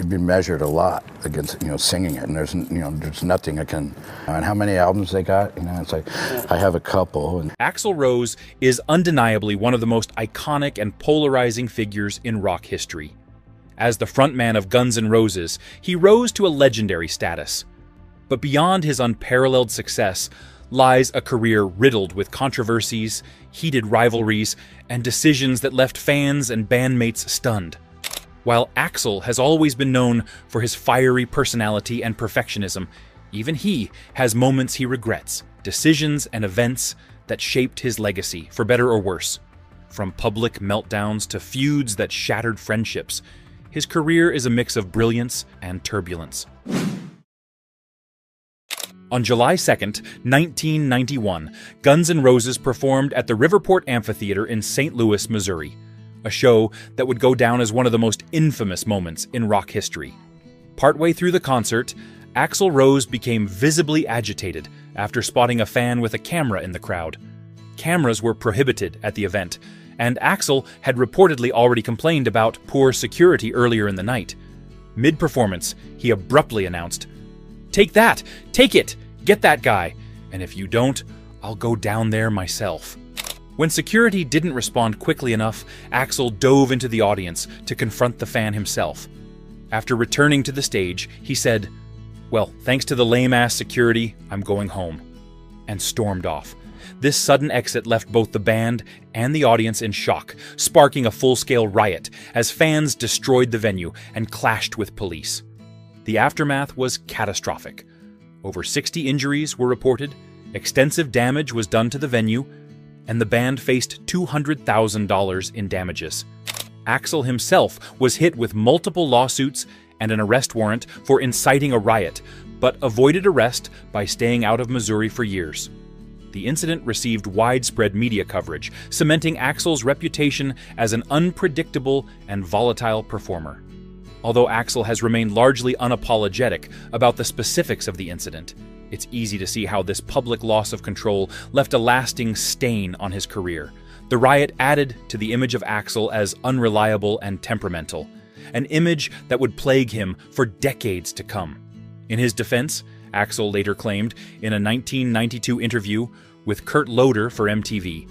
You've been measured a lot against, singing it, and there's nothing I can. And how many albums they got? It's like I have a couple. Axl Rose is undeniably one of the most iconic and polarizing figures in rock history. As the frontman of Guns N' Roses, he rose to a legendary status. But beyond his unparalleled success lies a career riddled with controversies, heated rivalries, and decisions that left fans and bandmates stunned. While Axl has always been known for his fiery personality and perfectionism, even he has moments he regrets, decisions and events that shaped his legacy, for better or worse. From public meltdowns to feuds that shattered friendships, his career is a mix of brilliance and turbulence. On July 2nd, 1991, Guns N' Roses performed at the Riverport Amphitheater in St. Louis, Missouri, a show that would go down as one of the most infamous moments in rock history. Partway through the concert, Axl Rose became visibly agitated after spotting a fan with a camera in the crowd. Cameras were prohibited at the event, and Axl had reportedly already complained about poor security earlier in the night. Mid-performance, he abruptly announced, "Take that! Take it! Get that guy! And if you don't, I'll go down there myself." When security didn't respond quickly enough, Axl dove into the audience to confront the fan himself. After returning to the stage, he said, "Well, thanks to the lame-ass security, I'm going home," and stormed off. This sudden exit left both the band and the audience in shock, sparking a full-scale riot as fans destroyed the venue and clashed with police. The aftermath was catastrophic. Over 60 injuries were reported, extensive damage was done to the venue, and the band faced $200,000 in damages. Axl himself was hit with multiple lawsuits and an arrest warrant for inciting a riot, but avoided arrest by staying out of Missouri for years. The incident received widespread media coverage, cementing Axl's reputation as an unpredictable and volatile performer. Although Axl has remained largely unapologetic about the specifics of the incident, it's easy to see how this public loss of control left a lasting stain on his career. The riot added to the image of Axl as unreliable and temperamental, an image that would plague him for decades to come. In his defense, Axl later claimed in a 1992 interview with Kurt Loder for MTV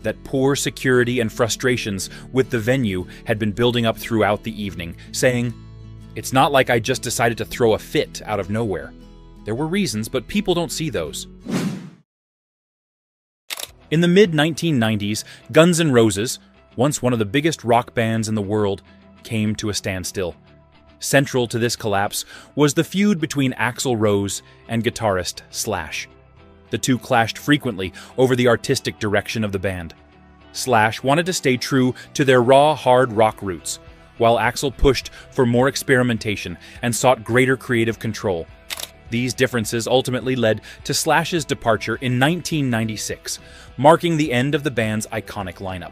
that poor security and frustrations with the venue had been building up throughout the evening, saying, "It's not like I just decided to throw a fit out of nowhere. There were reasons, but people don't see those." In the mid-1990s, Guns N' Roses, once one of the biggest rock bands in the world, came to a standstill. Central to this collapse was the feud between Axl Rose and guitarist Slash. The two clashed frequently over the artistic direction of the band. Slash wanted to stay true to their raw, hard rock roots, while Axl pushed for more experimentation and sought greater creative control. These differences ultimately led to Slash's departure in 1996, marking the end of the band's iconic lineup.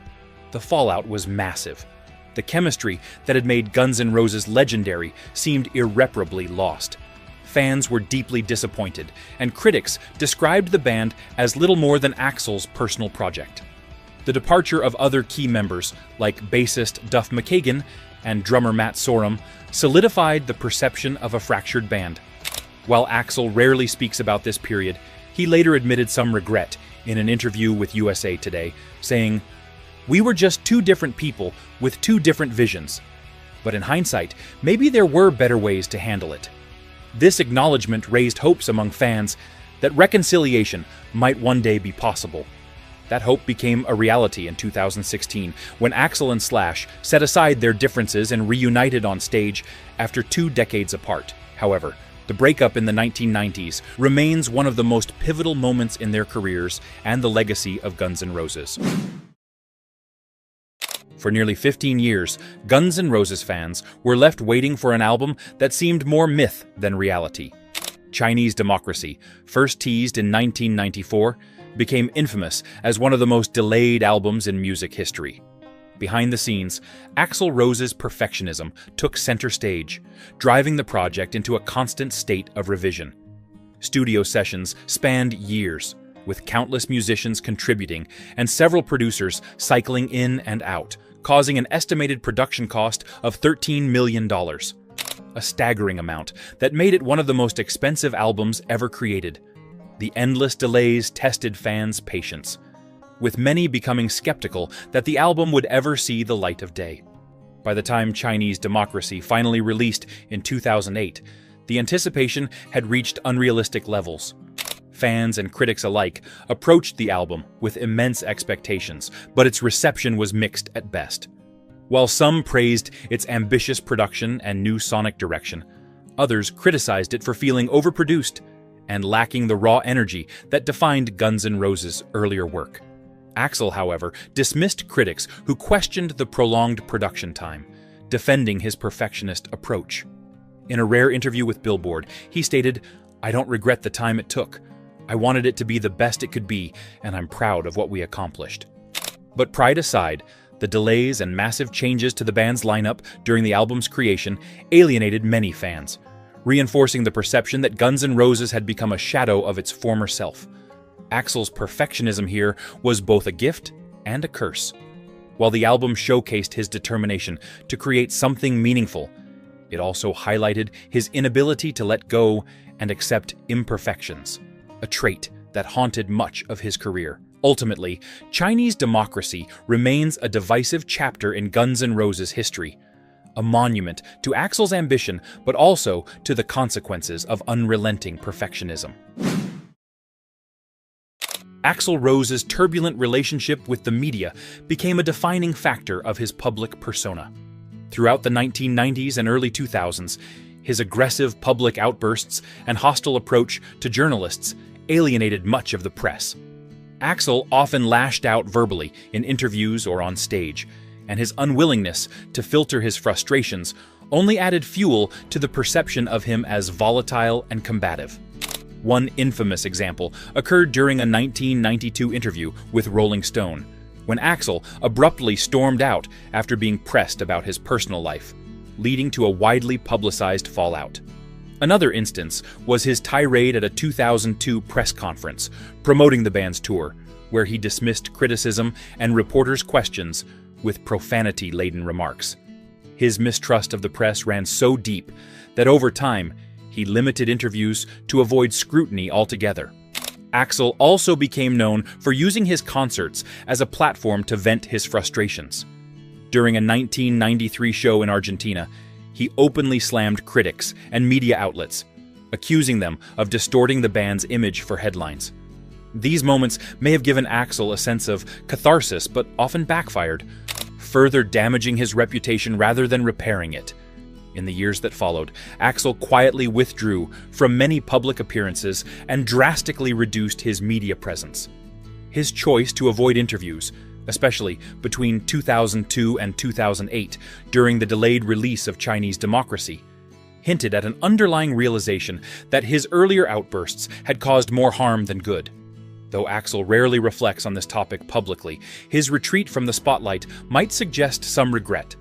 The fallout was massive. The chemistry that had made Guns N' Roses legendary seemed irreparably lost. Fans were deeply disappointed, and critics described the band as little more than Axl's personal project. The departure of other key members, like bassist Duff McKagan and drummer Matt Sorum, solidified the perception of a fractured band. While Axl rarely speaks about this period, he later admitted some regret in an interview with USA Today, saying, "We were just two different people with two different visions. But in hindsight, maybe there were better ways to handle it." This acknowledgement raised hopes among fans that reconciliation might one day be possible. That hope became a reality in 2016, when Axl and Slash set aside their differences and reunited on stage after 2 decades apart. However, the breakup in the 1990s remains one of the most pivotal moments in their careers and the legacy of Guns N' Roses. For nearly 15 years, Guns N' Roses fans were left waiting for an album that seemed more myth than reality. Chinese Democracy, first teased in 1994, became infamous as one of the most delayed albums in music history. Behind the scenes, Axl Rose's perfectionism took center stage, driving the project into a constant state of revision. Studio sessions spanned years, with countless musicians contributing and several producers cycling in and out, causing an estimated production cost of $13 million. A staggering amount that made it one of the most expensive albums ever created. The endless delays tested fans' patience, with many becoming skeptical that the album would ever see the light of day. By the time Chinese Democracy finally released in 2008, the anticipation had reached unrealistic levels. Fans and critics alike approached the album with immense expectations, but its reception was mixed at best. While some praised its ambitious production and new sonic direction, others criticized it for feeling overproduced and lacking the raw energy that defined Guns N' Roses' earlier work. Axl, however, dismissed critics who questioned the prolonged production time, defending his perfectionist approach. In a rare interview with Billboard, he stated, "I don't regret the time it took. I wanted it to be the best it could be, and I'm proud of what we accomplished." But pride aside, the delays and massive changes to the band's lineup during the album's creation alienated many fans, reinforcing the perception that Guns N' Roses had become a shadow of its former self. Axl's perfectionism here was both a gift and a curse. While the album showcased his determination to create something meaningful, it also highlighted his inability to let go and accept imperfections, a trait that haunted much of his career. Ultimately, Chinese Democracy remains a divisive chapter in Guns N' Roses' history, a monument to Axl's ambition, but also to the consequences of unrelenting perfectionism. Axl Rose's turbulent relationship with the media became a defining factor of his public persona. Throughout the 1990s and early 2000s, his aggressive public outbursts and hostile approach to journalists alienated much of the press. Axl often lashed out verbally in interviews or on stage, and his unwillingness to filter his frustrations only added fuel to the perception of him as volatile and combative. One infamous example occurred during a 1992 interview with Rolling Stone, when Axl abruptly stormed out after being pressed about his personal life, leading to a widely publicized fallout. Another instance was his tirade at a 2002 press conference promoting the band's tour, where he dismissed criticism and reporters' questions with profanity-laden remarks. His mistrust of the press ran so deep that over time, he limited interviews to avoid scrutiny altogether. Axl also became known for using his concerts as a platform to vent his frustrations. During a 1993 show in Argentina, he openly slammed critics and media outlets, accusing them of distorting the band's image for headlines. These moments may have given Axl a sense of catharsis, but often backfired, further damaging his reputation rather than repairing it. In the years that followed, Axl quietly withdrew from many public appearances and drastically reduced his media presence. His choice to avoid interviews, especially between 2002 and 2008 during the delayed release of Chinese Democracy, hinted at an underlying realization that his earlier outbursts had caused more harm than good. Though Axl rarely reflects on this topic publicly, his retreat from the spotlight might suggest some regret.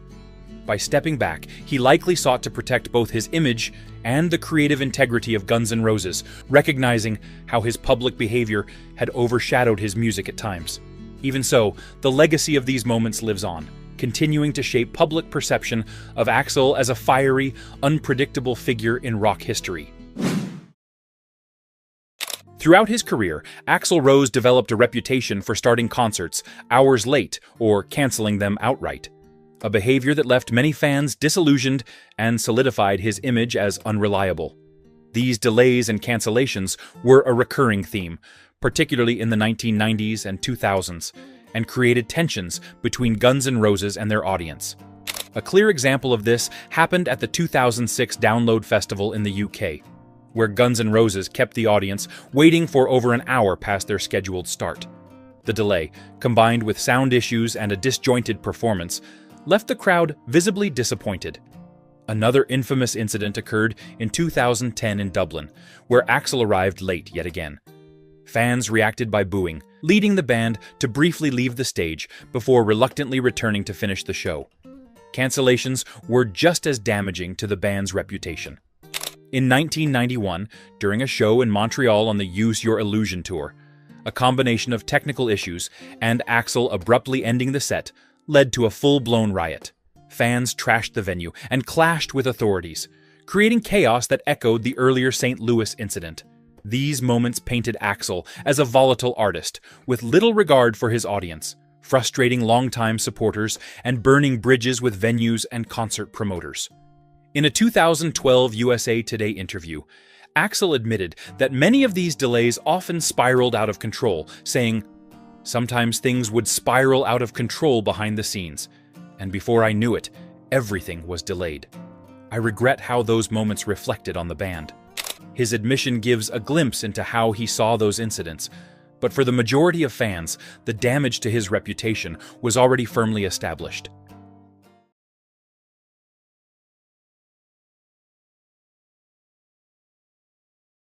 By stepping back, he likely sought to protect both his image and the creative integrity of Guns N' Roses, recognizing how his public behavior had overshadowed his music at times. Even so, the legacy of these moments lives on, continuing to shape public perception of Axl as a fiery, unpredictable figure in rock history. Throughout his career, Axl Rose developed a reputation for starting concerts hours late or canceling them outright, a behavior that left many fans disillusioned and solidified his image as unreliable. These delays and cancellations were a recurring theme, particularly in the 1990s and 2000s, and created tensions between Guns N' Roses and their audience. A clear example of this happened at the 2006 Download Festival in the UK, where Guns N' Roses kept the audience waiting for over an hour past their scheduled start. The delay, combined with sound issues and a disjointed performance, left the crowd visibly disappointed. Another infamous incident occurred in 2010 in Dublin, where Axl arrived late yet again. Fans reacted by booing, leading the band to briefly leave the stage before reluctantly returning to finish the show. Cancellations were just as damaging to the band's reputation. In 1991, during a show in Montreal on the Use Your Illusion tour, a combination of technical issues and Axl abruptly ending the set led to a full-blown riot. Fans trashed the venue and clashed with authorities, creating chaos that echoed the earlier St. Louis incident. These moments painted Axl as a volatile artist, with little regard for his audience, frustrating longtime supporters and burning bridges with venues and concert promoters. In a 2012 USA Today interview, Axl admitted that many of these delays often spiraled out of control, saying, "Sometimes things would spiral out of control behind the scenes, and before I knew it, everything was delayed. I regret how those moments reflected on the band." His admission gives a glimpse into how he saw those incidents, but for the majority of fans, the damage to his reputation was already firmly established.